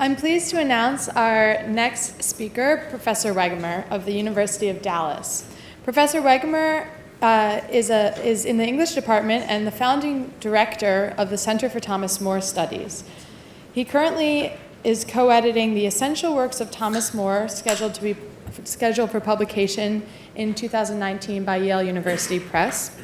I'm pleased to announce our next speaker, Professor Wegemer of the University of Dallas. Professor Wegemer is in the English department and the founding director of the Center for Thomas More Studies. He currently is co-editing the essential works of Thomas More, scheduled for publication in 2019 by Yale University Press.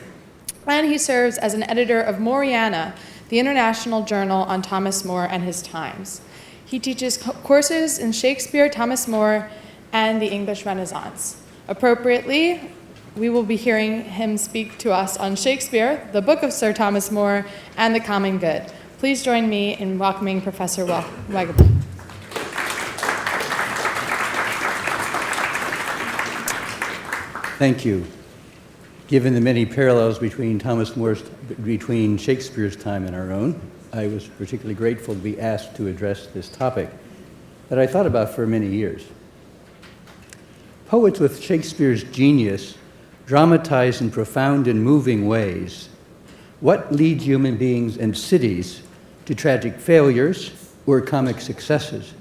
And he serves as an editor of Moreana, the international journal on Thomas More and his times. He teaches courses in Shakespeare, Thomas More, and the English Renaissance. Appropriately, we will be hearing him speak to us on Shakespeare, the Book of Sir Thomas More, and the Common Good. Please join me in welcoming Professor Wegemer. Thank you. Given the many parallels between between Shakespeare's time and our own, I was particularly grateful to be asked to address this topic that I thought about for many years. Poets with Shakespeare's genius dramatize in profound and moving ways what leads human beings and cities to tragic failures or comic successes.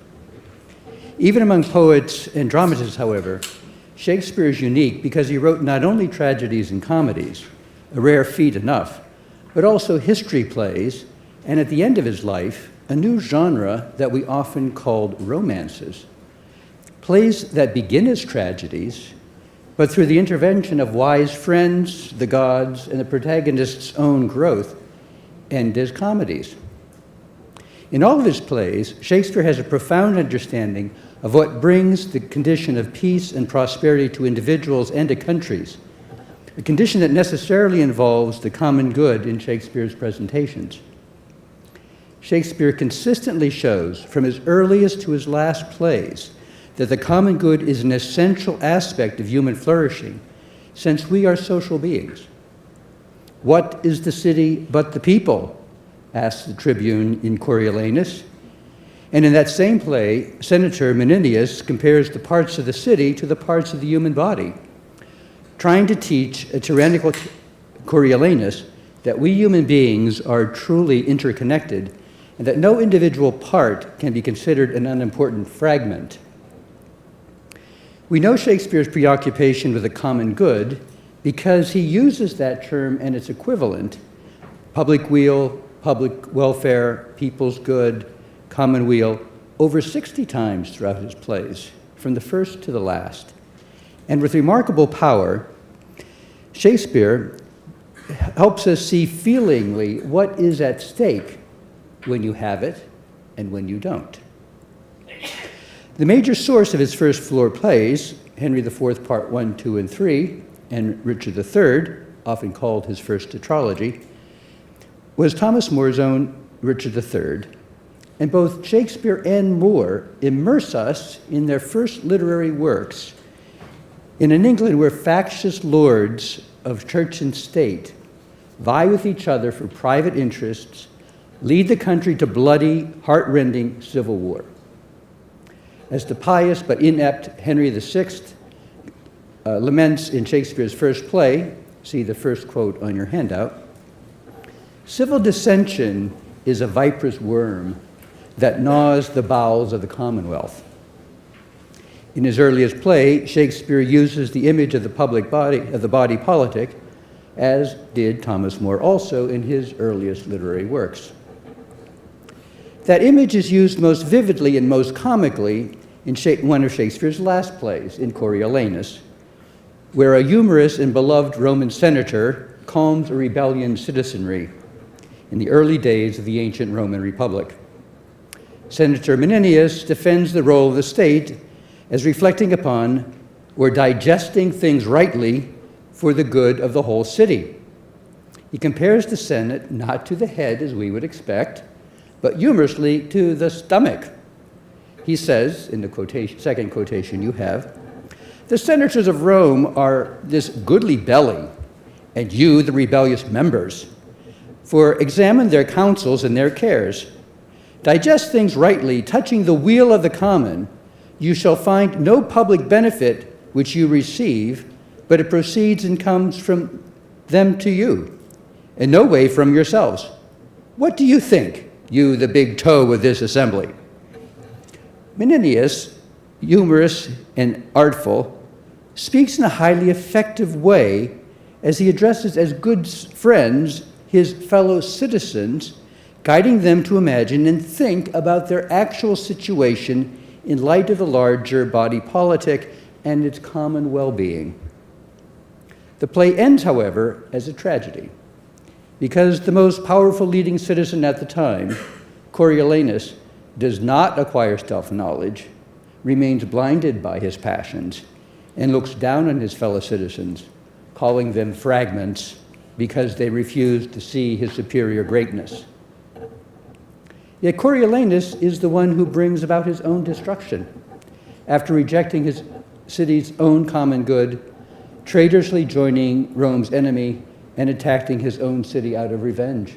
Even among poets and dramatists, however, Shakespeare is unique because he wrote not only tragedies and comedies, a rare feat enough, but also history plays, and at the end of his life, a new genre that we often called romances. Plays that begin as tragedies, but through the intervention of wise friends, the gods, and the protagonist's own growth, end as comedies. In all of his plays, Shakespeare has a profound understanding of what brings the condition of peace and prosperity to individuals and to countries, a condition that necessarily involves the common good in Shakespeare's presentations. Shakespeare consistently shows, from his earliest to his last plays, that the common good is an essential aspect of human flourishing, since we are social beings. What is the city but the people? Asks the tribune in Coriolanus. And in that same play, Senator Menenius compares the parts of the city to the parts of the human body, trying to teach a tyrannical Coriolanus that we human beings are truly interconnected and that no individual part can be considered an unimportant fragment. We know Shakespeare's preoccupation with the common good because he uses that term and its equivalent, public weal, public welfare, people's good, commonweal, over 60 times throughout his plays, from the first to the last. And with remarkable power, Shakespeare helps us see feelingly what is at stake when you have it and when you don't. The major source of his first floor plays, Henry IV, Part 1, 2, and 3, and Richard III, often called his first tetralogy, was Thomas More's own Richard III. And both Shakespeare and Moore immerse us in their first literary works in an England where factious lords of church and state vie with each other for private interests, lead the country to bloody, heart-rending civil war. As the pious but inept Henry VI laments in Shakespeare's first play, see the first quote on your handout, civil dissension is a viper's worm that gnaws the bowels of the Commonwealth. In his earliest play, Shakespeare uses the image of the body politic, as did Thomas More also in his earliest literary works. That image is used most vividly and most comically in one of Shakespeare's last plays, in Coriolanus, where a humorous and beloved Roman senator calms a rebellion citizenry in the early days of the ancient Roman Republic. Senator Menenius defends the role of the state as reflecting upon or digesting things rightly for the good of the whole city. He compares the Senate not to the head, as we would expect, but humorously to the stomach. He says, in the second quotation you have, the senators of Rome are this goodly belly, and you the rebellious members. For examine their counsels and their cares. Digest things rightly, touching the weal of the common. You shall find no public benefit which you receive, but it proceeds and comes from them to you, in no way from yourselves. What do you think, you the big toe of this assembly? Menenius, humorous and artful, speaks in a highly effective way as he addresses as good friends his fellow citizens, guiding them to imagine and think about their actual situation in light of the larger body politic and its common well-being. The play ends, however, as a tragedy, because the most powerful leading citizen at the time, Coriolanus, does not acquire self-knowledge, remains blinded by his passions, and looks down on his fellow citizens, calling them fragments because they refuse to see his superior greatness. Yet Coriolanus is the one who brings about his own destruction. After rejecting his city's own common good, traitorously joining Rome's enemy and attacking his own city out of revenge.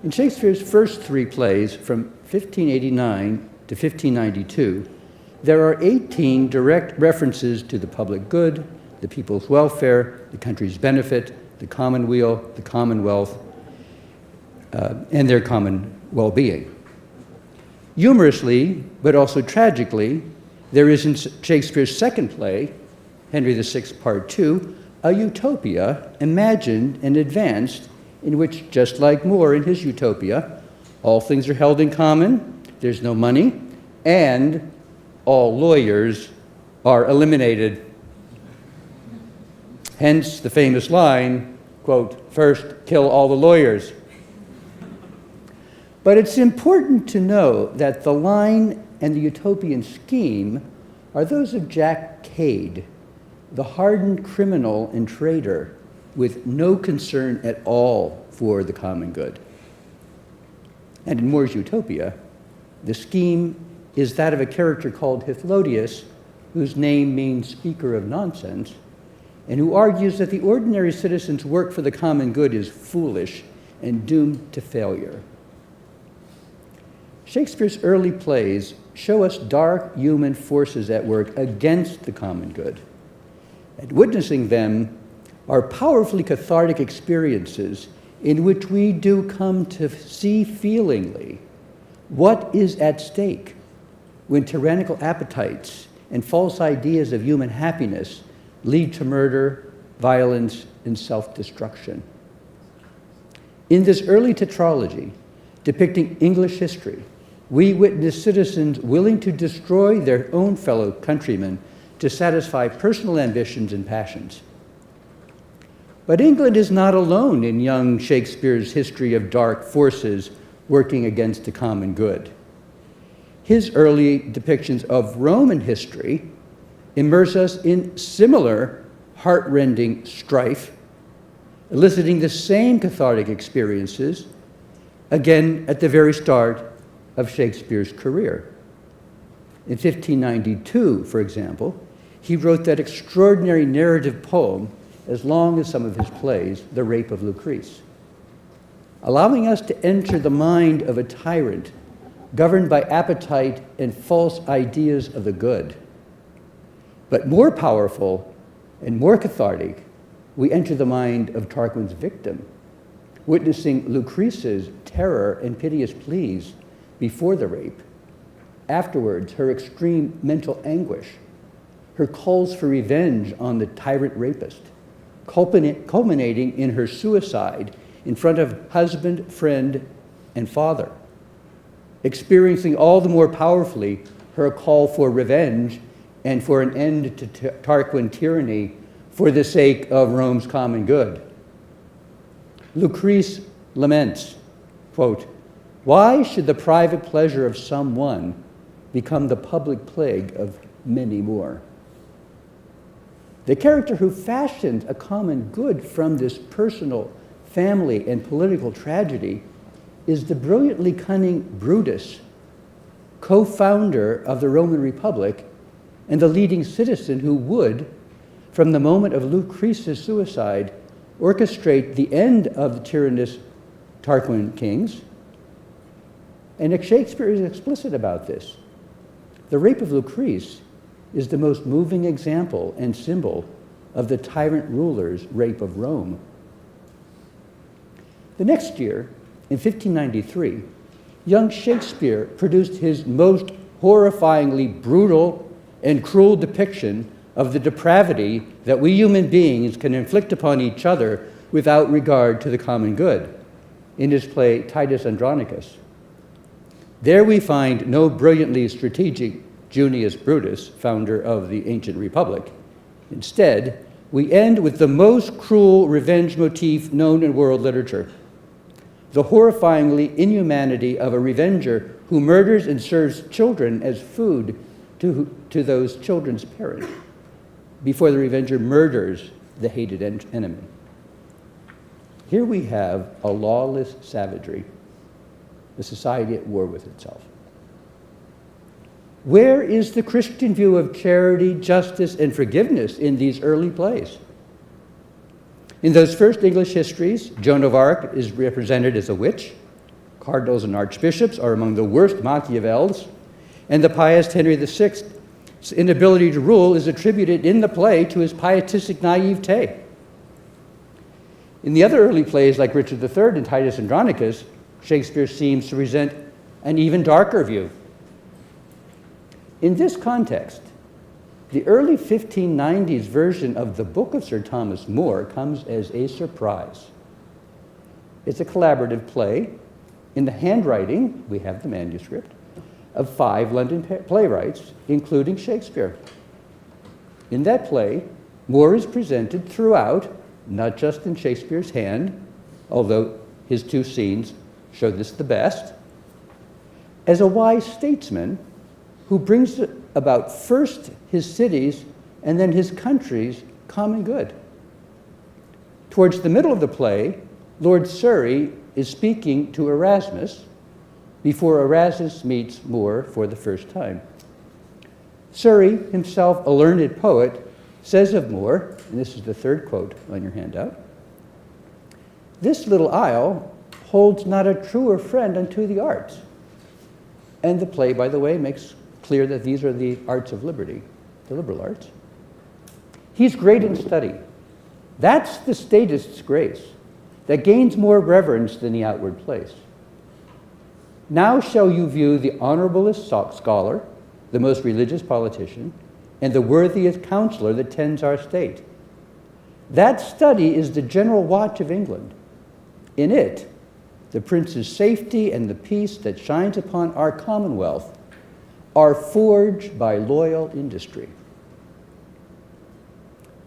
In Shakespeare's first three plays, from 1589 to 1592, there are 18 direct references to the public good, the people's welfare, the country's benefit, the commonweal, the commonwealth, and their common well-being. Humorously, but also tragically, there is in Shakespeare's second play, Henry VI, Part 2, a utopia imagined and advanced in which, just like More in his utopia, all things are held in common, there's no money, and all lawyers are eliminated. Hence the famous line, quote, "First kill all the lawyers." But it's important to know that the line and the utopian scheme are those of Jack Cade, the hardened criminal and traitor with no concern at all for the common good. And in More's utopia, the scheme is that of a character called Hythlodaeus, whose name means speaker of nonsense, and who argues that the ordinary citizen's work for the common good is foolish and doomed to failure. Shakespeare's early plays show us dark human forces at work against the common good. And witnessing them are powerfully cathartic experiences in which we do come to see feelingly what is at stake when tyrannical appetites and false ideas of human happiness lead to murder, violence, and self-destruction. In this early tetralogy, depicting English history, we witness citizens willing to destroy their own fellow countrymen to satisfy personal ambitions and passions. But England is not alone in young Shakespeare's history of dark forces working against the common good. His early depictions of Roman history immerse us in similar heart-rending strife, eliciting the same cathartic experiences, again at the very start of Shakespeare's career. In 1592, for example, he wrote that extraordinary narrative poem, as long as some of his plays, The Rape of Lucrece, allowing us to enter the mind of a tyrant governed by appetite and false ideas of the good. But more powerful and more cathartic, we enter the mind of Tarquin's victim, witnessing Lucrece's terror and piteous pleas before the rape, afterwards her extreme mental anguish, her calls for revenge on the tyrant rapist, culminating in her suicide in front of husband, friend, and father, experiencing all the more powerfully her call for revenge and for an end to Tarquin tyranny for the sake of Rome's common good. Lucrece laments, quote, "Why should the private pleasure of some one become the public plague of many more?" The character who fashioned a common good from this personal, family, and political tragedy is the brilliantly cunning Brutus, co-founder of the Roman Republic and the leading citizen who would, from the moment of Lucrece's suicide, orchestrate the end of the tyrannous Tarquin kings. And Shakespeare is explicit about this. The Rape of Lucrece is the most moving example and symbol of the tyrant ruler's rape of Rome. The next year, in 1593, young Shakespeare produced his most horrifyingly brutal and cruel depiction of the depravity that we human beings can inflict upon each other without regard to the common good, in his play Titus Andronicus. There we find no brilliantly strategic Junius Brutus, founder of the ancient republic. Instead, we end with the most cruel revenge motif known in world literature: the horrifyingly inhumanity of a revenger who murders and serves children as food to those children's parent before the revenger murders the hated enemy. Here we have a lawless savagery, a society at war with itself. Where is the Christian view of charity, justice, and forgiveness in these early plays? In those first English histories, Joan of Arc is represented as a witch, cardinals and archbishops are among the worst Machiavels, and the pious Henry VI's inability to rule is attributed in the play to his pietistic naivete. In the other early plays, like Richard III and Titus Andronicus, Shakespeare seems to present an even darker view. In this context, the early 1590s version of the Book of Sir Thomas More comes as a surprise. It's a collaborative play. In the handwriting, we have the manuscript, of 5 London playwrights, including Shakespeare. In that play, More is presented throughout, not just in Shakespeare's hand, although his 2 scenes show this the best, as a wise statesman who brings about first his city's and then his country's common good. Towards the middle of the play, Lord Surrey is speaking to Erasmus before Erasmus meets More for the first time. Surrey, himself a learned poet, says of More, and this is the 3rd quote on your handout, "This little isle holds not a truer friend unto the arts." And the play, by the way, makes clear that these are the arts of liberty, the liberal arts. He's great in study. That's the statist's grace that gains more reverence than the outward place. Now shall you view the honorablest scholar, the most religious politician, and the worthiest counselor that tends our state. That study is the general watch of England. In it, the prince's safety and the peace that shines upon our commonwealth are forged by loyal industry.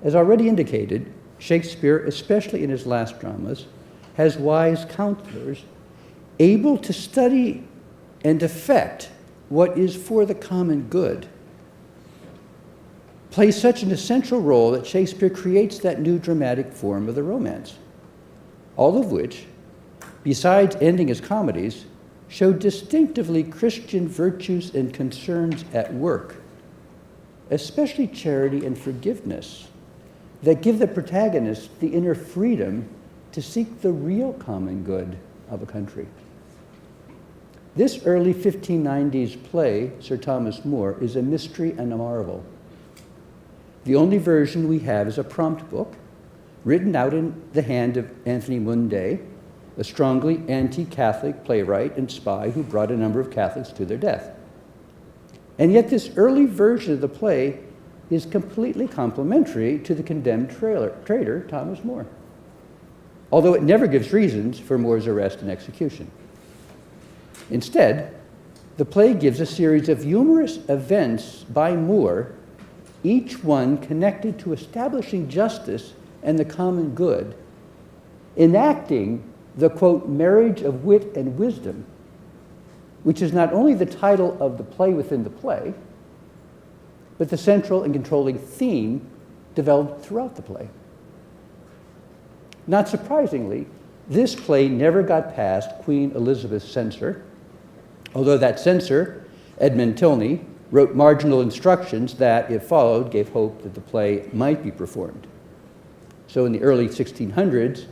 As already indicated, Shakespeare, especially in his last dramas, has wise counselors able to study and effect what is for the common good. Plays such an essential role that Shakespeare creates that new dramatic form of the romance, all of which, besides ending as comedies, show distinctively Christian virtues and concerns at work, especially charity and forgiveness, that give the protagonist the inner freedom to seek the real common good of a country. This early 1590s play, Sir Thomas More, is a mystery and a marvel. The only version we have is a prompt book, written out in the hand of Anthony Munday, a strongly anti-Catholic playwright and spy who brought a number of Catholics to their death. And yet this early version of the play is completely complementary to the condemned traitor, Thomas More, although it never gives reasons for More's arrest and execution. Instead, the play gives a series of humorous events by More, each one connected to establishing justice and the common good, enacting the, quote, marriage of wit and wisdom, which is not only the title of the play within the play, but the central and controlling theme developed throughout the play. Not surprisingly, this play never got past Queen Elizabeth's censor, although that censor, Edmund Tilney, wrote marginal instructions that, if followed, gave hope that the play might be performed. So in the early 1600s,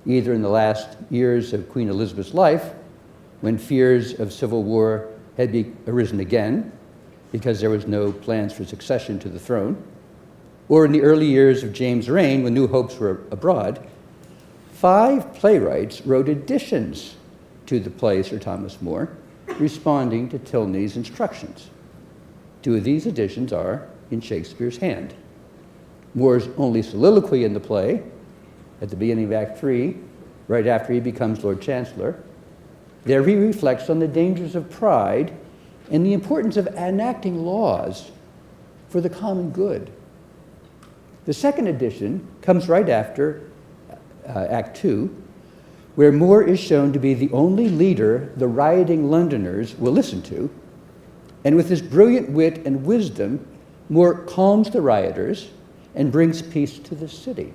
either in the last years of Queen Elizabeth's life, when fears of civil war had arisen again, because there was no plans for succession to the throne, or in the early years of James' reign, when new hopes were abroad, 5 playwrights wrote additions to the play Sir Thomas More, responding to Tilney's instructions. Two of these editions are in Shakespeare's hand. Moore's only soliloquy in the play, at the beginning of Act 3, right after he becomes Lord Chancellor. There he reflects on the dangers of pride and the importance of enacting laws for the common good. The second edition comes right after Act 2, where Moore is shown to be the only leader the rioting Londoners will listen to, and with his brilliant wit and wisdom, Moore calms the rioters and brings peace to the city.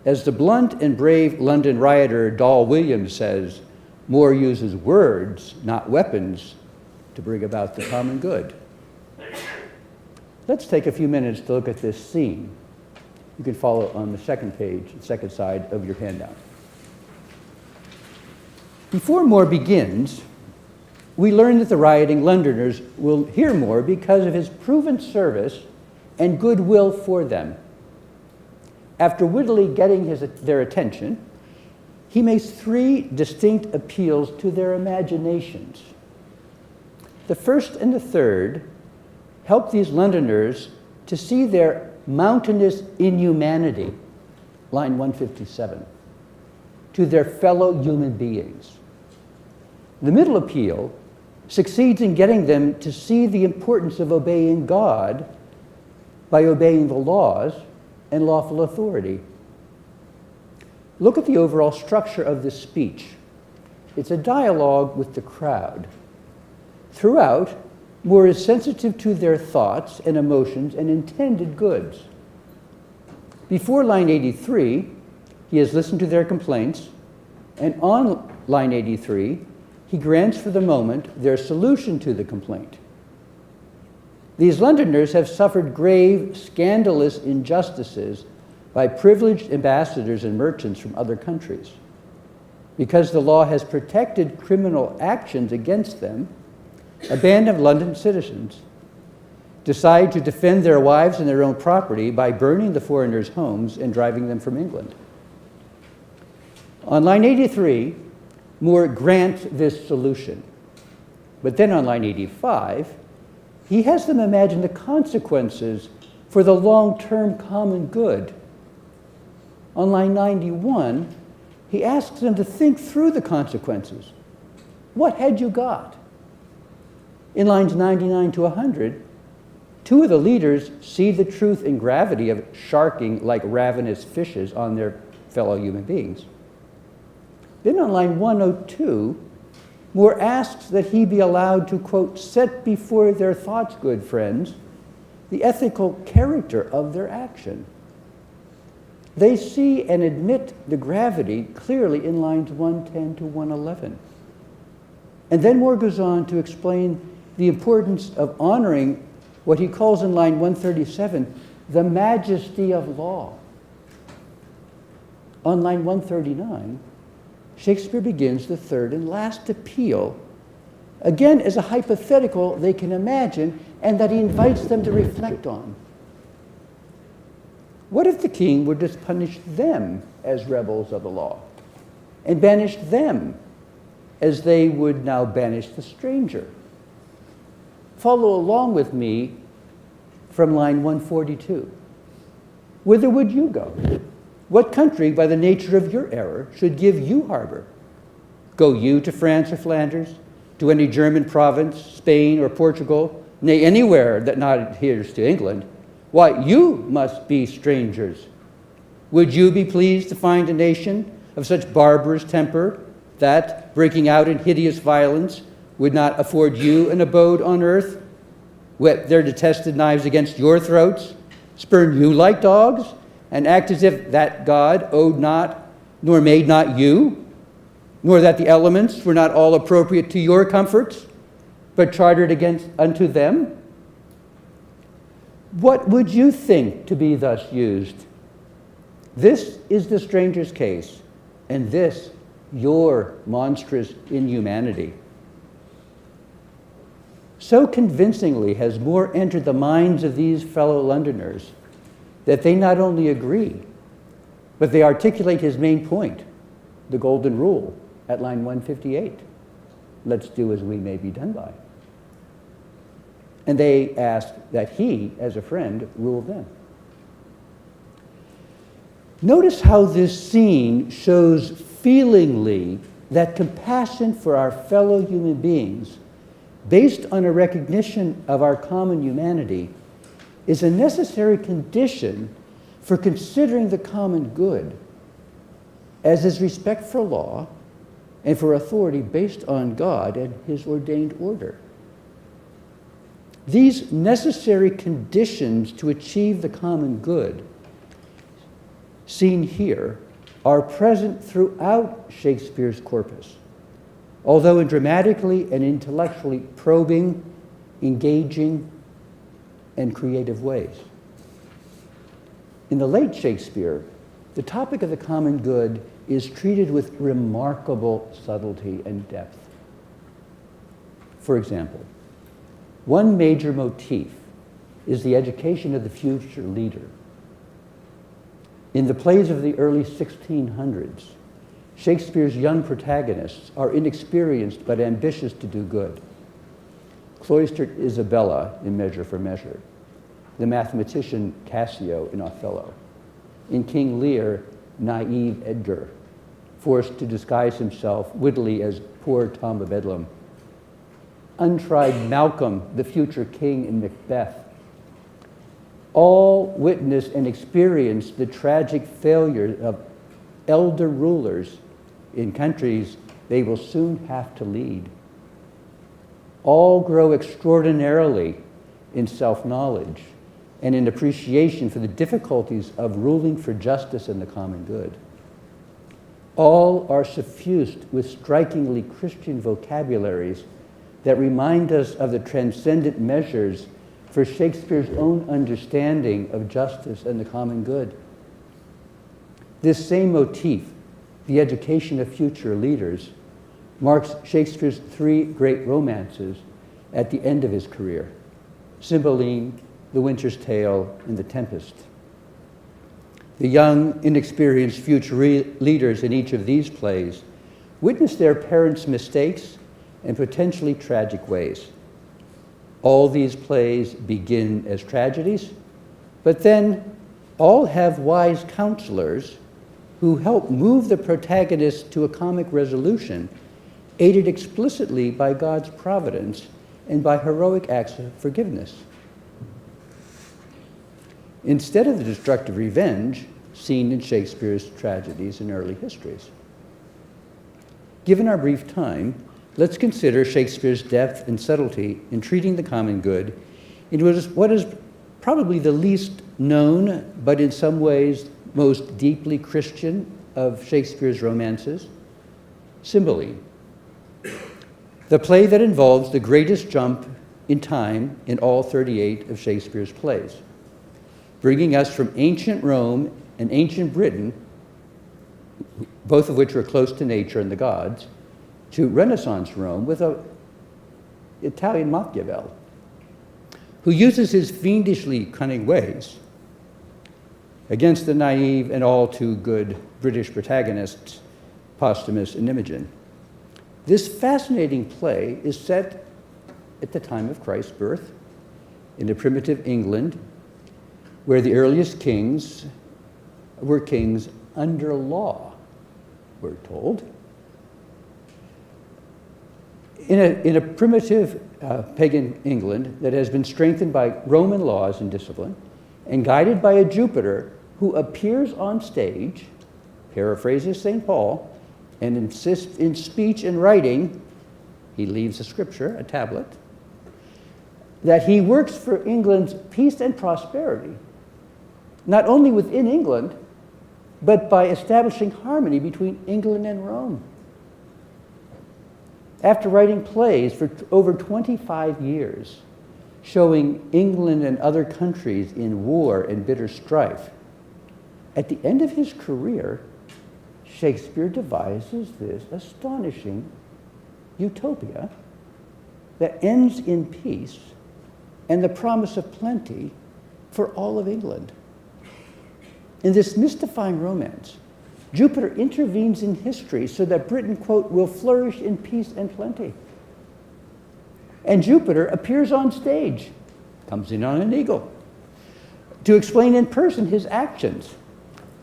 As the blunt and brave London rioter Doll Williams says, Moore uses words, not weapons, to bring about the common good. Let's take a few minutes to look at this scene. You can follow on the second page, the second side of your handout. Before Moore begins, we learn that the rioting Londoners will hear Moore because of his proven service and goodwill for them. After wittily getting their attention, he makes three distinct appeals to their imaginations. The first and the third help these Londoners to see their mountainous inhumanity, line 157, to their fellow human beings. The middle appeal succeeds in getting them to see the importance of obeying God by obeying the laws and lawful authority. Look at the overall structure of this speech. It's a dialogue with the crowd. Throughout, Moore is sensitive to their thoughts and emotions and intended goods. Before line 83, he has listened to their complaints, and on line 83, he grants for the moment their solution to the complaint. These Londoners have suffered grave, scandalous injustices by privileged ambassadors and merchants from other countries. Because the law has protected criminal actions against them, a band of London citizens decide to defend their wives and their own property by burning the foreigners' homes and driving them from England. On line 83, Moore grants this solution. But then on line 85, he has them imagine the consequences for the long-term common good. On line 91, he asks them to think through the consequences. What had you got? In lines 99 to 100, two of the leaders see the truth and gravity of sharking like ravenous fishes on their fellow human beings. Then on line 102, Moore asks that he be allowed to, quote, set before their thoughts, good friends, the ethical character of their action. They see and admit the gravity clearly in lines 110 to 111. And then Moore goes on to explain the importance of honoring what he calls in line 137, the majesty of law. On line 139, Shakespeare begins the third and last appeal, again as a hypothetical they can imagine and that he invites them to reflect on. What if the king would just punish them as rebels of the law and banish them as they would now banish the stranger? Follow along with me from line 142. Whither would you go? What country, by the nature of your error, should give you harbor? Go you to France or Flanders, to any German province, Spain or Portugal, nay, anywhere that not adheres to England? Why, you must be strangers. Would you be pleased to find a nation of such barbarous temper that, breaking out in hideous violence, would not afford you an abode on earth, whet their detested knives against your throats, spurn you like dogs, and act as if that God owed not, nor made not you, nor that the elements were not all appropriate to your comforts, but chartered against unto them? What would you think to be thus used? This is the stranger's case, and this your monstrous inhumanity. So convincingly has Moore entered the minds of these fellow Londoners that they not only agree, but they articulate his main point, the golden rule, at line 158. let's do as we may be done by. And they asked that he, as a friend, rule them. Notice how this scene shows feelingly that compassion for our fellow human beings, based on a recognition of our common humanity, is a necessary condition for considering the common good, as is respect for law and for authority based on God and his ordained order. These necessary conditions to achieve the common good, seen here, are present throughout Shakespeare's corpus, although in dramatically and intellectually probing, engaging, and creative ways. In the late Shakespeare, the topic of the common good is treated with remarkable subtlety and depth. For example, one major motif is the education of the future leader. In the plays of the early 1600s, Shakespeare's young protagonists are inexperienced but ambitious to do good. Cloistered Isabella in Measure for Measure, the mathematician Cassio in Othello, in King Lear, naive Edgar, forced to disguise himself wittily as poor Tom of Bedlam, untried Malcolm, the future king in Macbeth. All witness and experience the tragic failure of elder rulers in countries they will soon have to lead. All grow extraordinarily in self-knowledge and in appreciation for the difficulties of ruling for justice and the common good. All are suffused with strikingly Christian vocabularies that remind us of the transcendent measures for Shakespeare's own understanding of justice and the common good. This same motif, the education of future leaders, marks Shakespeare's three great romances at the end of his career: Cymbeline, The Winter's Tale, and The Tempest. The young, inexperienced future leaders in each of these plays witness their parents' mistakes and potentially tragic ways. All these plays begin as tragedies, but then all have wise counselors who help move the protagonists to a comic resolution, aided explicitly by God's providence and by heroic acts of forgiveness. Instead of the destructive revenge seen in Shakespeare's tragedies and early histories. Given our brief time, let's consider Shakespeare's depth and subtlety in treating the common good in what is probably the least known, but in some ways most deeply Christian of Shakespeare's romances, Cymbeline, the play that involves the greatest jump in time in all 38 of Shakespeare's plays, bringing us from ancient Rome and ancient Britain, both of which were close to nature and the gods, to Renaissance Rome with an Italian Machiavel, who uses his fiendishly cunning ways against the naive and all too good British protagonists, Posthumus and Imogen. This fascinating play is set at the time of Christ's birth in a primitive England, where the earliest kings were kings under law, we're told. In a primitive pagan England that has been strengthened by Roman laws and discipline, and guided by a Jupiter who appears on stage, paraphrases St. Paul, and insists in speech and writing, he leaves a scripture, a tablet, that he works for England's peace and prosperity, not only within England, but by establishing harmony between England and Rome. After writing plays for over 25 years, showing England and other countries in war and bitter strife, at the end of his career, Shakespeare devises this astonishing utopia that ends in peace and the promise of plenty for all of England. In this mystifying romance, Jupiter intervenes in history so that Britain, quote, will flourish in peace and plenty. And Jupiter appears on stage, comes in on an eagle, to explain in person his actions,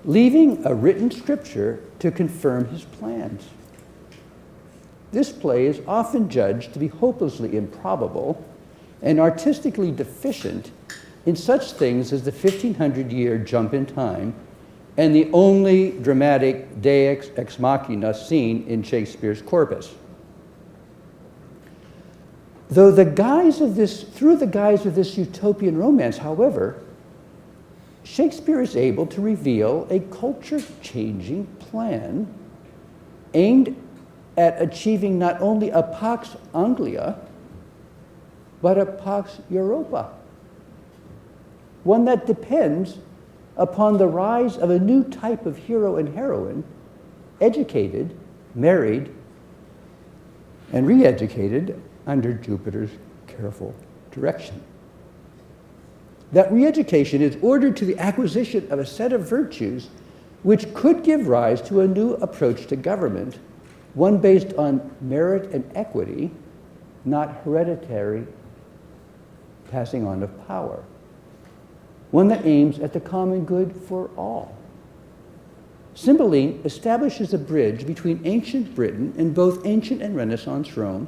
leaving a written scripture to confirm his plans. This play is often judged to be hopelessly improbable and artistically deficient in such things as the 1500-year jump in time and the only dramatic deus ex machina scene in Shakespeare's corpus. Through the guise of this utopian romance, however, Shakespeare is able to reveal a culture-changing plan aimed at achieving not only a pax Anglia, but a pax Europa, one that depends upon the rise of a new type of hero and heroine, educated, married, and re-educated under Jupiter's careful direction. That re-education is ordered to the acquisition of a set of virtues which could give rise to a new approach to government, one based on merit and equity, not hereditary passing on of power. One that aims at the common good for all. Cymbeline establishes a bridge between ancient Britain and both ancient and Renaissance Rome,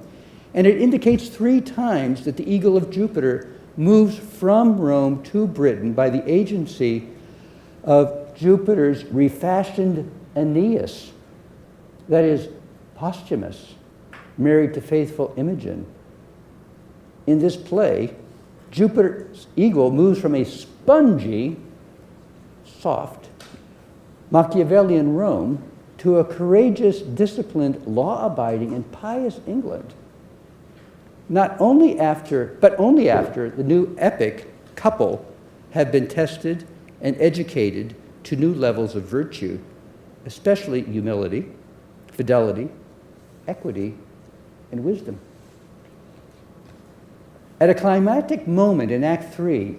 and it indicates 3 times that the eagle of Jupiter moves from Rome to Britain by the agency of Jupiter's refashioned Aeneas, that is, Posthumus, married to faithful Imogen. In this play, Jupiter's eagle moves from a spongy, soft, Machiavellian Rome to a courageous, disciplined, law-abiding, and pious England. But only after the new epic couple have been tested and educated to new levels of virtue, especially humility, fidelity, equity, and wisdom. At a climactic moment in Act 3,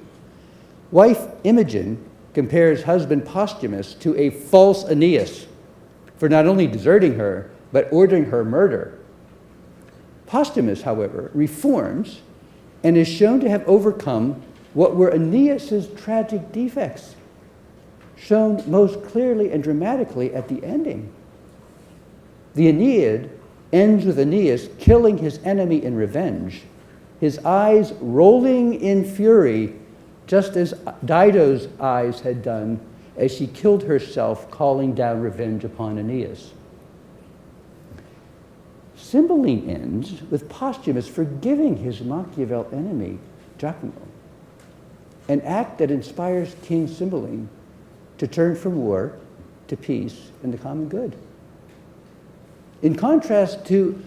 wife Imogen compares husband Posthumus to a false Aeneas for not only deserting her, but ordering her murder. Posthumus, however, reforms and is shown to have overcome what were Aeneas's tragic defects, shown most clearly and dramatically at the ending. The Aeneid ends with Aeneas killing his enemy in revenge, his eyes rolling in fury, just as Dido's eyes had done as she killed herself, calling down revenge upon Aeneas. Cymbeline ends with Posthumus forgiving his Machiavel enemy, Giacomo, an act that inspires King Cymbeline to turn from war to peace and the common good. In contrast to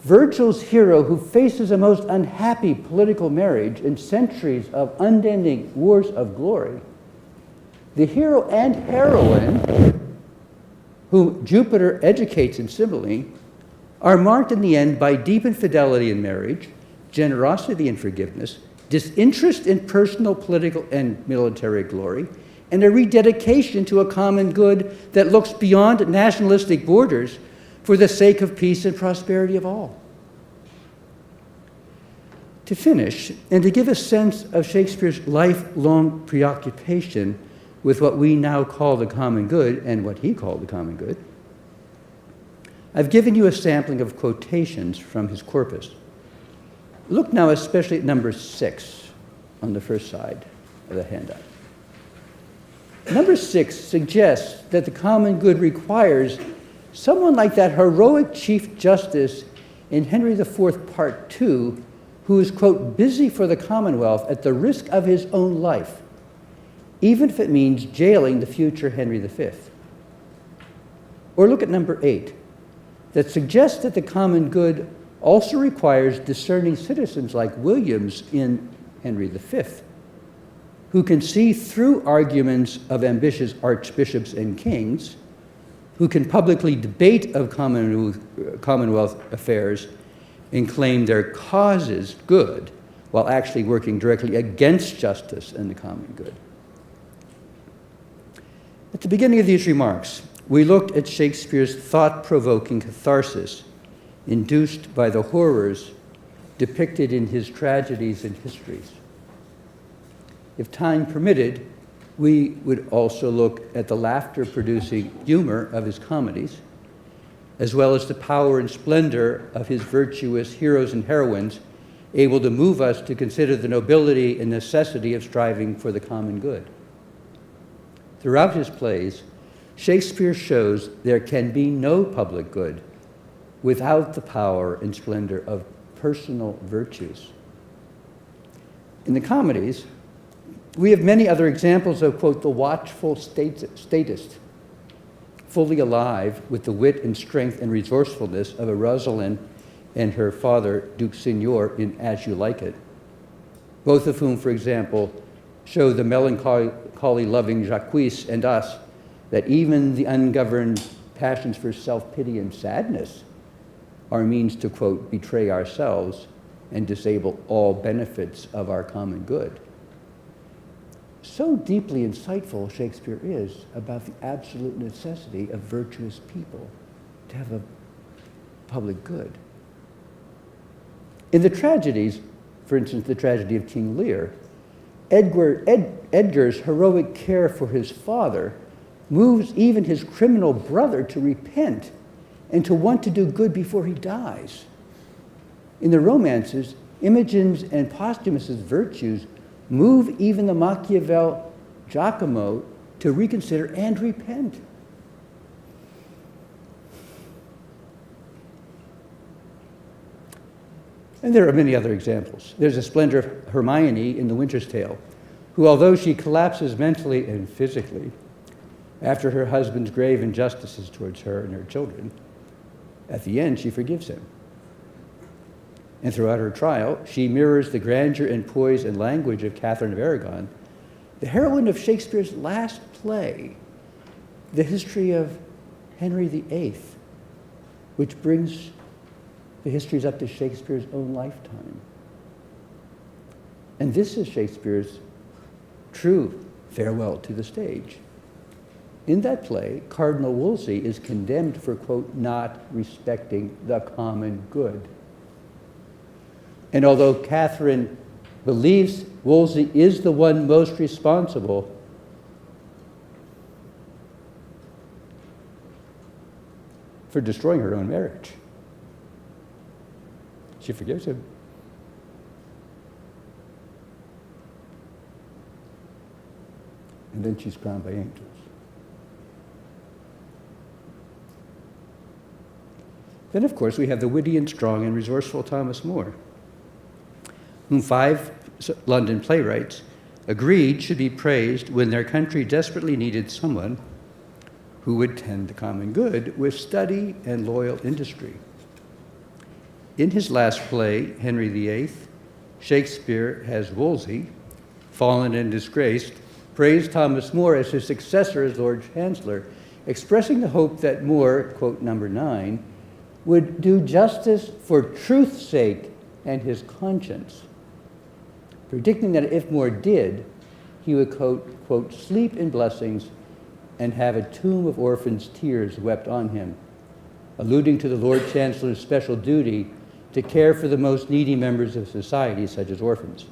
Virgil's hero, who faces a most unhappy political marriage and centuries of unending wars of glory, the hero and heroine, whom Jupiter educates in Cymbeline, are marked in the end by deep infidelity in marriage, generosity in forgiveness, disinterest in personal, political, and military glory, and a rededication to a common good that looks beyond nationalistic borders for the sake of peace and prosperity of all. To finish, and to give a sense of Shakespeare's lifelong preoccupation with what we now call the common good and what he called the common good, I've given you a sampling of quotations from his corpus. Look now especially at number 6 on the first side of the handout. Number 6 suggests that the common good requires someone like that heroic Chief Justice in Henry IV, Part 2, who is, quote, busy for the Commonwealth at the risk of his own life, even if it means jailing the future Henry V. Or look at number 8, that suggests that the common good also requires discerning citizens like Williams in Henry V, who can see through arguments of ambitious archbishops and kings, who can publicly debate of Commonwealth affairs and claim their cause is good, while actually working directly against justice and the common good. At the beginning of these remarks, we looked at Shakespeare's thought-provoking catharsis induced by the horrors depicted in his tragedies and histories. If time permitted, we would also look at the laughter-producing humor of his comedies, as well as the power and splendor of his virtuous heroes and heroines, able to move us to consider the nobility and necessity of striving for the common good. Throughout his plays, Shakespeare shows there can be no public good without the power and splendor of personal virtues. In the comedies, we have many other examples of, quote, the watchful statist, fully alive with the wit and strength and resourcefulness of a Rosalind and her father, Duke Signor, in As You Like It, both of whom, for example, show the melancholy loving Jacques and us that even the ungoverned passions for self-pity and sadness are means to, quote, betray ourselves and disable all benefits of our common good. So deeply insightful Shakespeare is about the absolute necessity of virtuous people to have a public good. In the tragedies, for instance, the tragedy of King Lear, Edgar's heroic care for his father moves even his criminal brother to repent and to want to do good before he dies. In the romances, Imogen's and Posthumus's virtues move even the Machiavel Giacomo to reconsider and repent. And there are many other examples. There's a splendor of Hermione in The Winter's Tale, who, although she collapses mentally and physically after her husband's grave injustices towards her and her children, at the end she forgives him. And throughout her trial, she mirrors the grandeur and poise and language of Catherine of Aragon, the heroine of Shakespeare's last play, the history of Henry VIII, which brings the histories up to Shakespeare's own lifetime. And this is Shakespeare's true farewell to the stage. In that play, Cardinal Wolsey is condemned for, quote, not respecting the common good. And although Catherine believes Wolsey is the one most responsible, for destroying her own marriage, she forgives him. And then she's crowned by angels. Then, of course, we have the witty and strong and resourceful Thomas More, whom 5 London playwrights agreed should be praised when their country desperately needed someone who would tend the common good with study and loyal industry. In his last play, Henry VIII, Shakespeare has Wolsey, fallen and disgraced, praise Thomas More as his successor as Lord Chancellor, expressing the hope that More, quote, number 9, would do justice for truth's sake and his conscience, predicting that if More did, he would, quote, sleep in blessings and have a tomb of orphans' tears wept on him, alluding to the Lord Chancellor's special duty to care for the most needy members of society, such as orphans.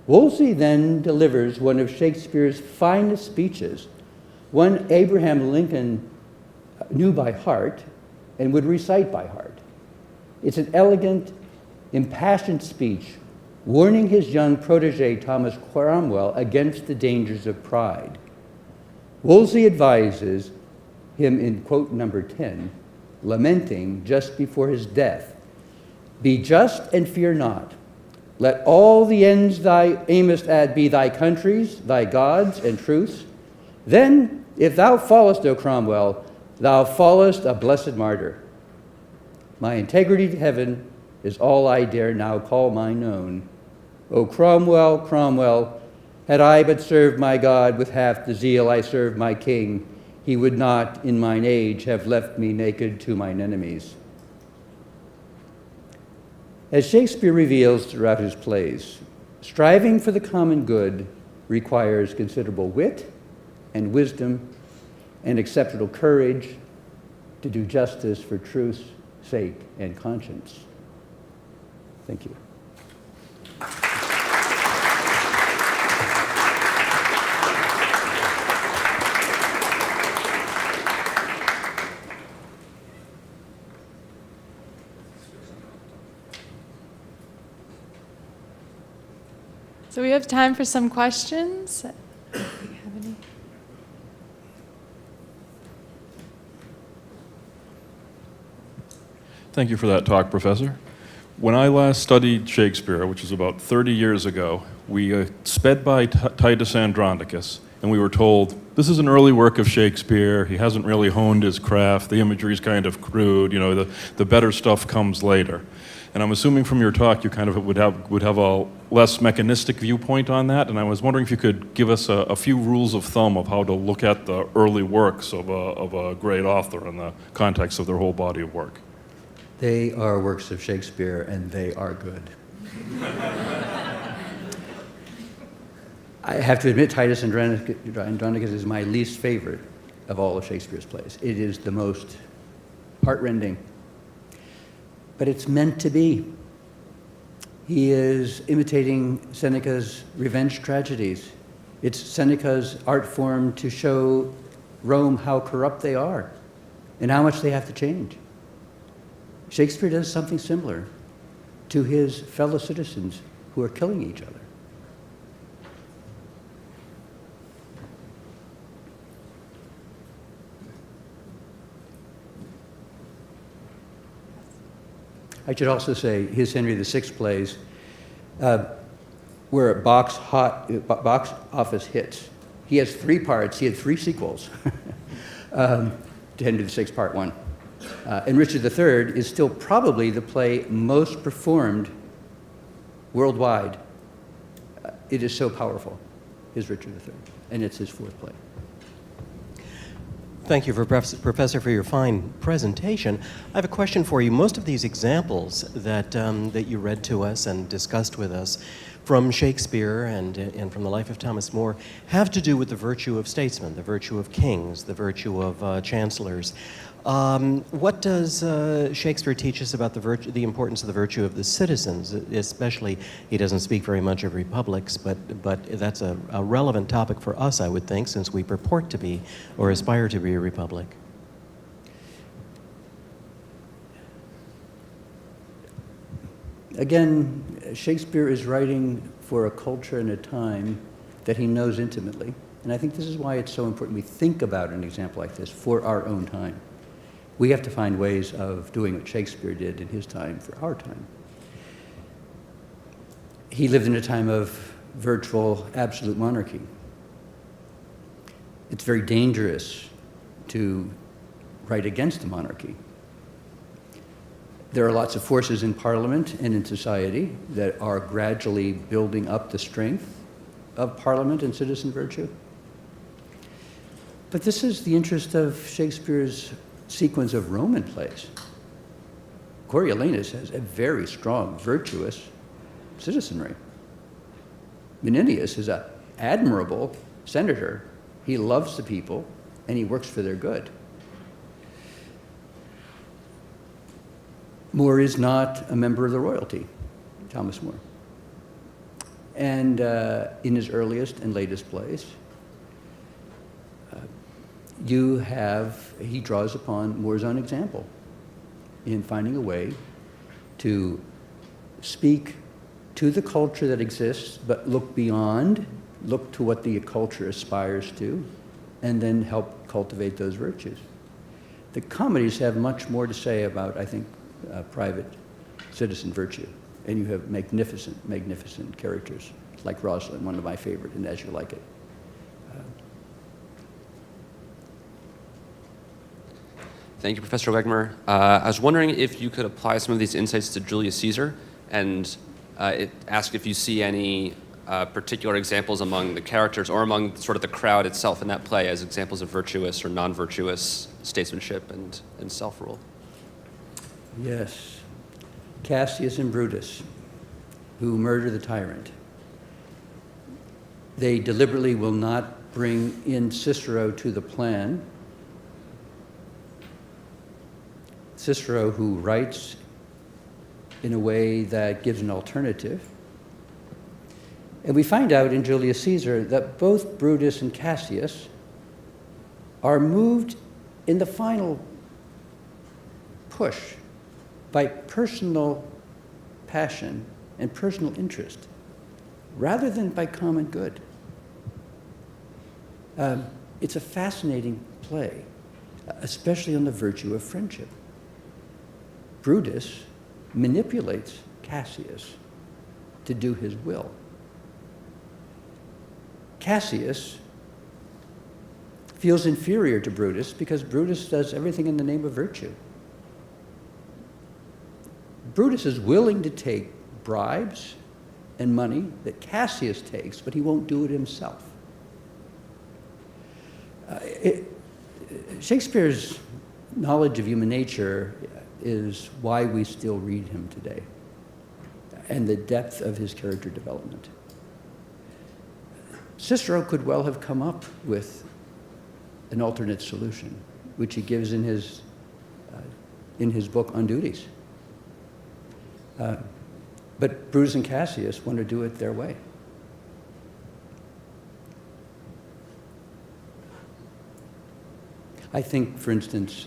Wolsey then delivers one of Shakespeare's finest speeches, one Abraham Lincoln knew by heart and would recite by heart. It's an elegant, impassioned speech warning his young protege, Thomas Cromwell, against the dangers of pride. Wolsey advises him in, quote, number 10, lamenting just before his death, "Be just and fear not. Let all the ends thou aimest at be thy countries, thy gods, and truths. Then, if thou fallest, O Cromwell, thou fallest a blessed martyr. My integrity to heaven is all I dare now call mine own. O Cromwell, Cromwell, had I but served my God with half the zeal I served my king, he would not in mine age have left me naked to mine enemies." As Shakespeare reveals throughout his plays, striving for the common good requires considerable wit and wisdom and exceptional courage to do justice for truth's sake and conscience. Thank you. So we have time for some questions. Do you have any? Thank you for that talk, Professor. When I last studied Shakespeare, which was about 30 years ago, we sped by Titus Andronicus, and we were told, this is an early work of Shakespeare, he hasn't really honed his craft, the imagery is kind of crude, the better stuff comes later. And I'm assuming from your talk you kind of would have a less mechanistic viewpoint on that, and I was wondering if you could give us a few rules of thumb of how to look at the early works of a great author in the context of their whole body of work. They are works of Shakespeare, and they are good. I have to admit, Titus Andronicus is my least favorite of all of Shakespeare's plays. It is the most heartrending. But it's meant to be. He is imitating Seneca's revenge tragedies. It's Seneca's art form to show Rome how corrupt they are and how much they have to change. Shakespeare does something similar to his fellow citizens who are killing each other. I should also say his Henry VI plays were box office hits. He has 3 parts. He had 3 sequels to Henry VI Part 1. And Richard III is still probably the play most performed worldwide. It is so powerful, his Richard III, and it's his 4th play. Thank you, Professor, for your fine presentation. I have a question for you. Most of these examples that you read to us and discussed with us from Shakespeare and from the life of Thomas More have to do with the virtue of statesmen, the virtue of kings, the virtue of chancellors. What does Shakespeare teach us about the importance of the virtue of the citizens? Especially, he doesn't speak very much of republics, but that's a relevant topic for us, I would think, since we purport to be or aspire to be a republic. Again, Shakespeare is writing for a culture and a time that he knows intimately. And I think this is why it's so important we think about an example like this for our own time. We have to find ways of doing what Shakespeare did in his time for our time. He lived in a time of virtual absolute monarchy. It's very dangerous to write against the monarchy. There are lots of forces in Parliament and in society that are gradually building up the strength of Parliament and citizen virtue. But this is the interest of Shakespeare's sequence of Roman plays. Coriolanus has a very strong, virtuous citizenry. Menenius is an admirable senator. He loves the people, and he works for their good. More is not a member of the royalty, Thomas More. And in his earliest and latest plays, he draws upon More's own example in finding a way to speak to the culture that exists, but look beyond, look to what the culture aspires to, and then help cultivate those virtues. The comedies have much more to say about, I think, private citizen virtue, and you have magnificent, magnificent characters, like Rosalind, one of my favorite, and As You Like It. Thank you, Professor Wegemer. I was wondering if you could apply some of these insights to Julius Caesar and ask if you see any particular examples among the characters or among sort of the crowd itself in that play as examples of virtuous or non-virtuous statesmanship and self-rule. Yes. Cassius and Brutus, who murder the tyrant. They deliberately will not bring in Cicero to the plan. Cicero, who writes in a way that gives an alternative. And we find out in Julius Caesar that both Brutus and Cassius are moved in the final push by personal passion and personal interest, rather than by common good. It's a fascinating play, especially on the virtue of friendship. Brutus manipulates Cassius to do his will. Cassius feels inferior to Brutus because Brutus does everything in the name of virtue. Brutus is willing to take bribes and money that Cassius takes, but he won't do it himself. Shakespeare's knowledge of human nature is why we still read him today, and the depth of his character development. Cicero could well have come up with an alternate solution, which he gives in his book On Duties. But Brutus and Cassius want to do it their way. I think, for instance,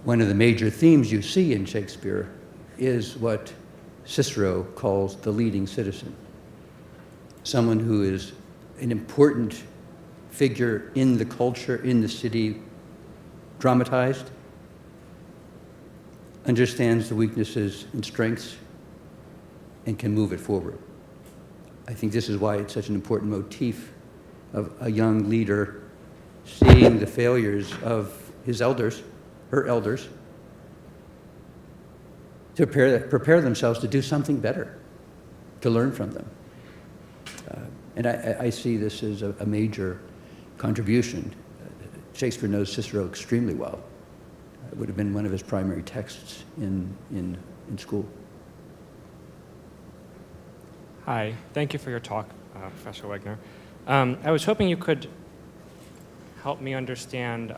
one of the major themes you see in Shakespeare is what Cicero calls the leading citizen. Someone who is an important figure in the culture, in the city, dramatized, understands the weaknesses and strengths, and can move it forward. I think this is why it's such an important motif of a young leader seeing the failures of his elders, her elders, to prepare themselves to do something better, to learn from them. And I see this as a major contribution. Shakespeare knows Cicero extremely well. It would have been one of his primary texts in school. Hi, thank you for your talk, Professor Wegener. I was hoping you could help me understand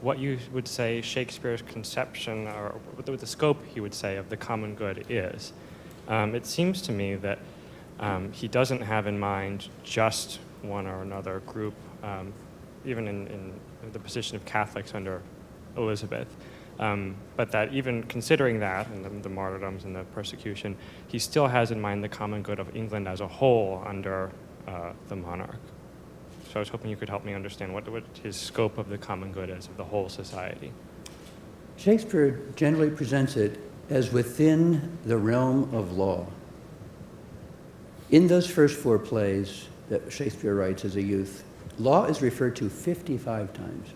what you would say Shakespeare's conception, or what the scope, he would say, of the common good is. It seems to me that he doesn't have in mind just one or another group, even in the position of Catholics under Elizabeth, but that even considering that, and the martyrdoms and the persecution, he still has in mind the common good of England as a whole under the monarch. So I was hoping you could help me understand what his scope of the common good is of the whole society. Shakespeare generally presents it as within the realm of law. In those first four plays that Shakespeare writes as a youth, law is referred to 55 times.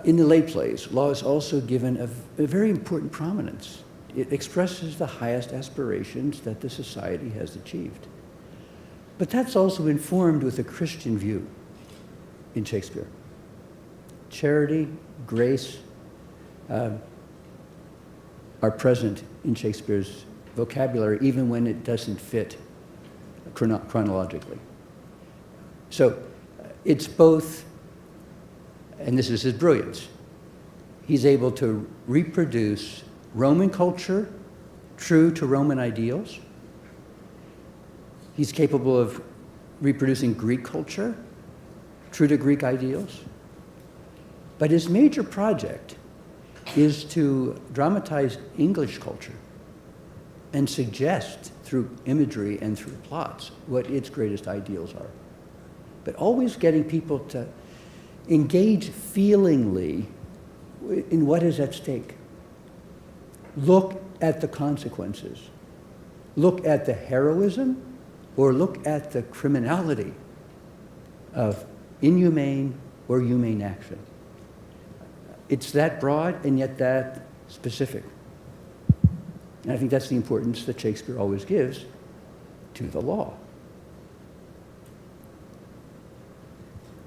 In the late plays, law is also given a very important prominence. It expresses the highest aspirations that the society has achieved. But that's also informed with a Christian view in Shakespeare. Charity, grace are present in Shakespeare's vocabulary, even when it doesn't fit chronologically. So it's both, and this is his brilliance, he's able to reproduce Roman culture true to Roman ideals. He's capable of reproducing Greek culture true to Greek ideals. But his major project is to dramatize English culture and suggest through imagery and through plots what its greatest ideals are. But always getting people to engage feelingly in what is at stake. Look at the consequences. Look at the heroism, or look at the criminality of inhumane or humane action. It's that broad and yet that specific. And I think that's the importance that Shakespeare always gives to the law.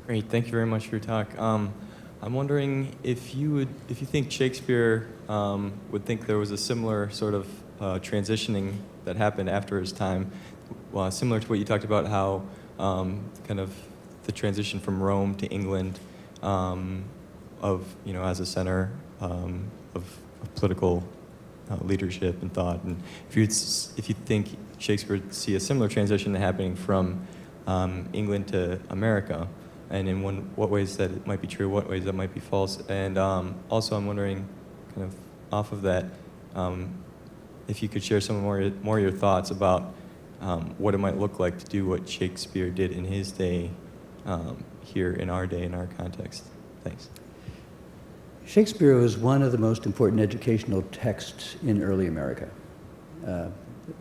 Great, thank you very much for your talk. I'm wondering if you think Shakespeare would think there was a similar sort of transitioning that happened after his time, similar to what you talked about, how kind of the transition from Rome to England, as a center of political leadership and thought, and if you think Shakespeare would see a similar transition happening from England to America, and in what ways that it might be true, what ways that might be false, and also I'm wondering, kind of off of that, if you could share some more of your thoughts about what it might look like to do what Shakespeare did in his day here in our day, in our context. Thanks. Shakespeare was one of the most important educational texts in early America.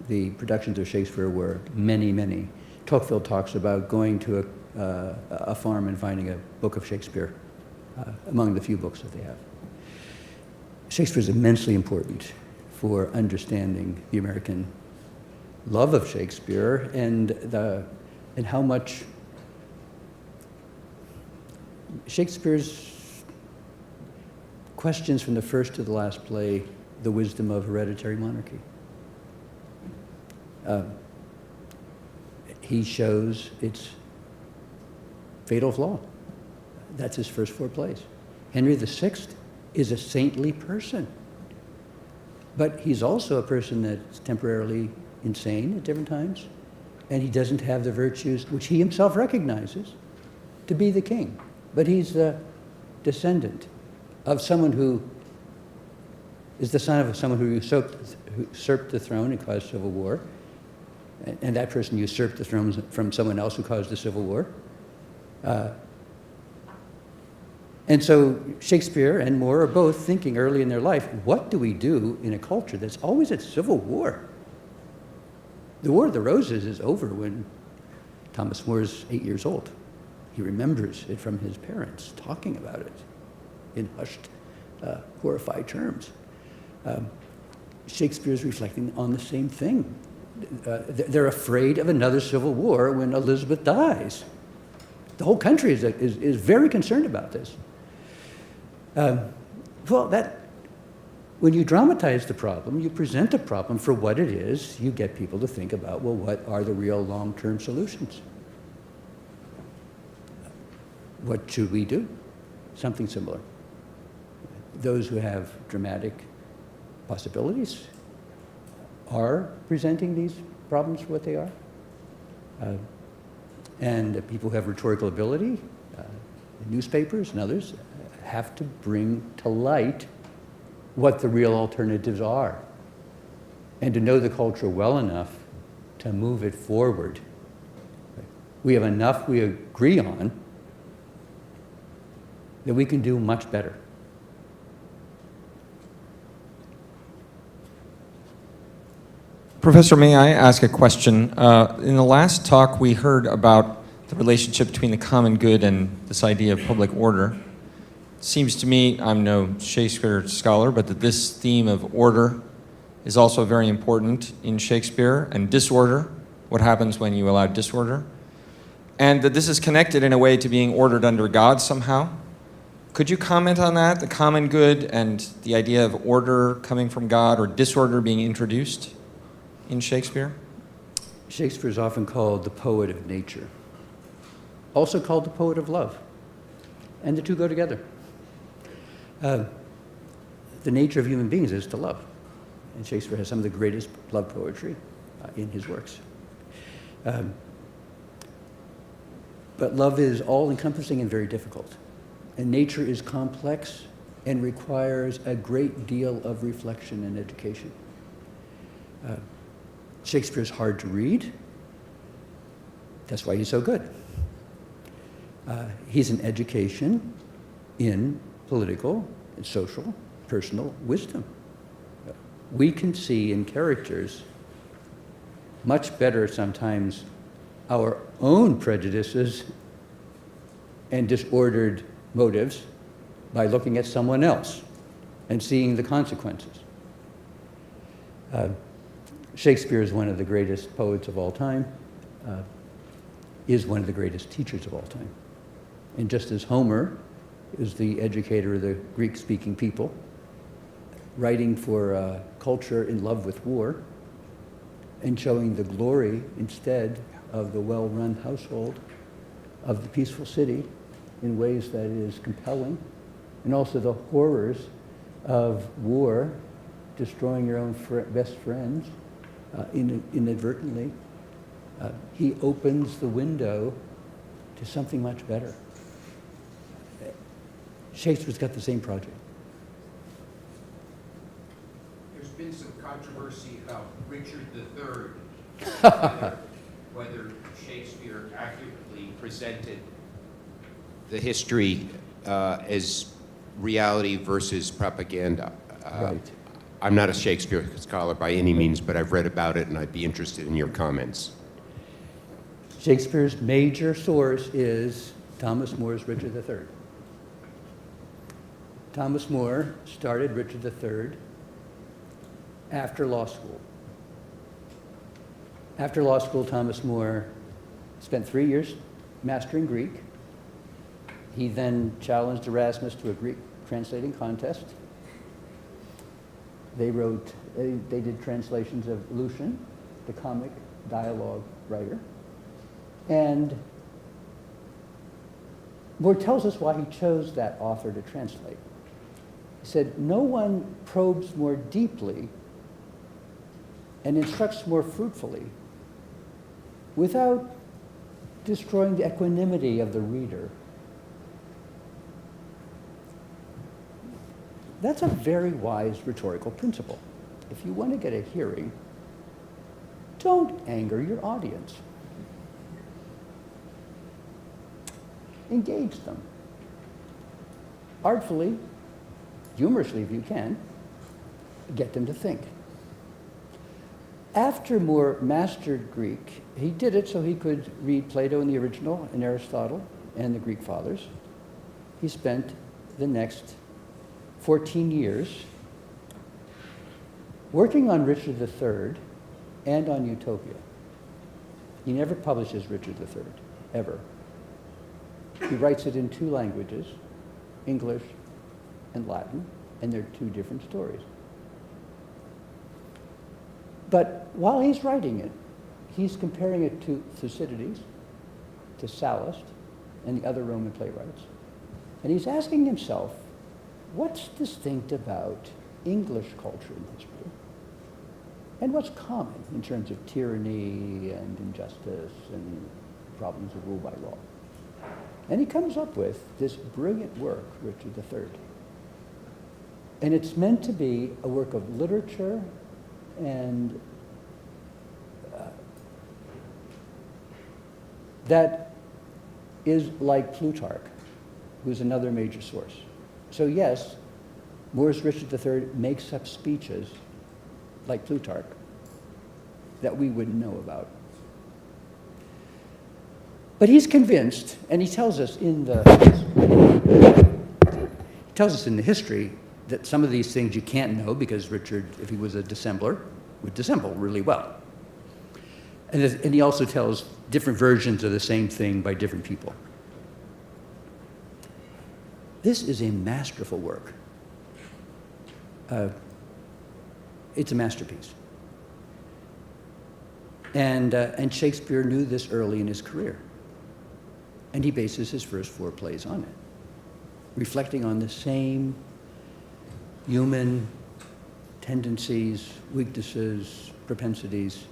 The productions of Shakespeare were many, many. Tocqueville talks about going to a farm and finding a book of Shakespeare among the few books that they have. Shakespeare is immensely important for understanding the American love of Shakespeare and how much Shakespeare's questions from the first to the last play the wisdom of hereditary monarchy. He shows its fatal flaw. That's his first 4 plays. Henry VI is a saintly person, but he's also a person that's temporarily insane at different times, and he doesn't have the virtues which he himself recognizes to be the king. But he's the descendant of someone who is the son of someone who usurped the throne and caused civil war, and that person usurped the throne from someone else who caused the Civil War. And so Shakespeare and Moore are both thinking early in their life, what do we do in a culture that's always at civil war? The War of the Roses is over when Thomas More's 8 years old. He remembers it from his parents talking about it in hushed, horrified terms. Shakespeare's reflecting on the same thing. They're afraid of another civil war when Elizabeth dies. The whole country is very concerned about this. When you dramatize the problem, you present the problem for what it is, you get people to think about, well, what are the real long-term solutions? What should we do? Something similar. Those who have dramatic possibilities are presenting these problems for what they are. And people who have rhetorical ability, newspapers and others, have to bring to light what the real alternatives are and to know the culture well enough to move it forward. We have enough we agree on that we can do much better. Professor, may I ask a question? In the last talk, we heard about the relationship between the common good and this idea of public order. It seems to me, I'm no Shakespeare scholar, but that this theme of order is also very important in Shakespeare, and disorder, what happens when you allow disorder, and that this is connected in a way to being ordered under God somehow. Could you comment on that, the common good and the idea of order coming from God or disorder being introduced in Shakespeare? Shakespeare is often called the poet of nature, also called the poet of love, and the two go together. The nature of human beings is to love, and Shakespeare has some of the greatest love poetry in his works. But love is all-encompassing and very difficult, and nature is complex and requires a great deal of reflection and education. Shakespeare is hard to read. That's why he's so good. He's an education in political, and social, personal wisdom. We can see in characters much better sometimes our own prejudices and disordered motives by looking at someone else and seeing the consequences. Shakespeare is one of the greatest poets of all time, is one of the greatest teachers of all time. And just as Homer is the educator of the Greek-speaking people, writing for a culture in love with war and showing the glory instead of the well-run household of the peaceful city in ways that is compelling, and also the horrors of war, destroying your own best friends inadvertently, he opens the window to something much better. Shakespeare's got the same project. There's been some controversy about Richard III, whether Shakespeare accurately presented the history as reality versus propaganda. Right. I'm not a Shakespeare scholar by any means, but I've read about it and I'd be interested in your comments. Shakespeare's major source is Thomas More's Richard III. Thomas More started Richard III after law school. After law school, Thomas More spent 3 years mastering Greek. He then challenged Erasmus to a Greek translating contest. They did translations of Lucian, the comic dialogue writer. And More tells us why he chose that author to translate. He said, no one probes more deeply and instructs more fruitfully without destroying the equanimity of the reader. That's a very wise rhetorical principle. If you want to get a hearing, don't anger your audience. Engage them. Artfully, humorously if you can, get them to think. After More mastered Greek, he did it so he could read Plato in the original and Aristotle and the Greek fathers. He spent the next 14 years working on Richard III and on Utopia. He never publishes Richard III, ever. He writes it in 2 languages, English and Latin, and they're 2 different stories. But while he's writing it, he's comparing it to Thucydides, to Sallust, and the other Roman playwrights. And he's asking himself, what's distinct about English culture and history? And what's common in terms of tyranny and injustice and problems of rule by law? And he comes up with this brilliant work, Richard III. And it's meant to be a work of literature and that is like Plutarch, who's another major source. So yes, More's Richard III makes up speeches like Plutarch that we wouldn't know about. But he's convinced, and he tells us in the history that some of these things you can't know because Richard, if he was a dissembler, would dissemble really well. And he also tells different versions of the same thing by different people. This is a masterful work. It's a masterpiece. And Shakespeare knew this early in his career. And he bases his first 4 plays on it, reflecting on the same human tendencies, weaknesses, propensities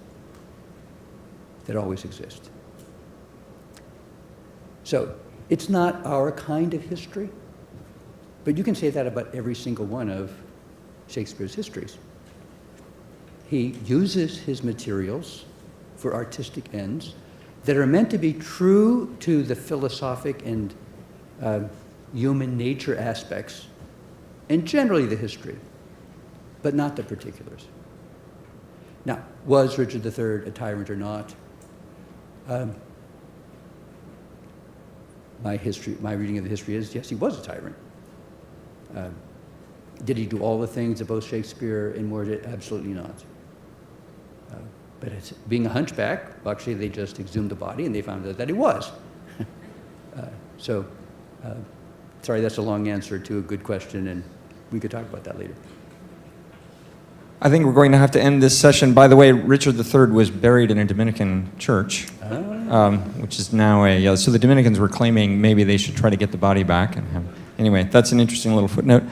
that always exist. So it's not our kind of history, but you can say that about every single one of Shakespeare's histories. He uses his materials for artistic ends that are meant to be true to the philosophic and human nature aspects, and generally the history, but not the particulars. Now, was Richard III a tyrant or not? My reading of the history is, yes, he was a tyrant. Did he do all the things that both Shakespeare and More did? Absolutely not. But it's, being a hunchback, actually they just exhumed the body and they found out that he was. Sorry, that's a long answer to a good question, and we could talk about that later. I think we're going to have to end this session. By the way, Richard III was buried in a Dominican church, which is now so the Dominicans were claiming maybe they should try to get the body back. And anyway, that's an interesting little footnote.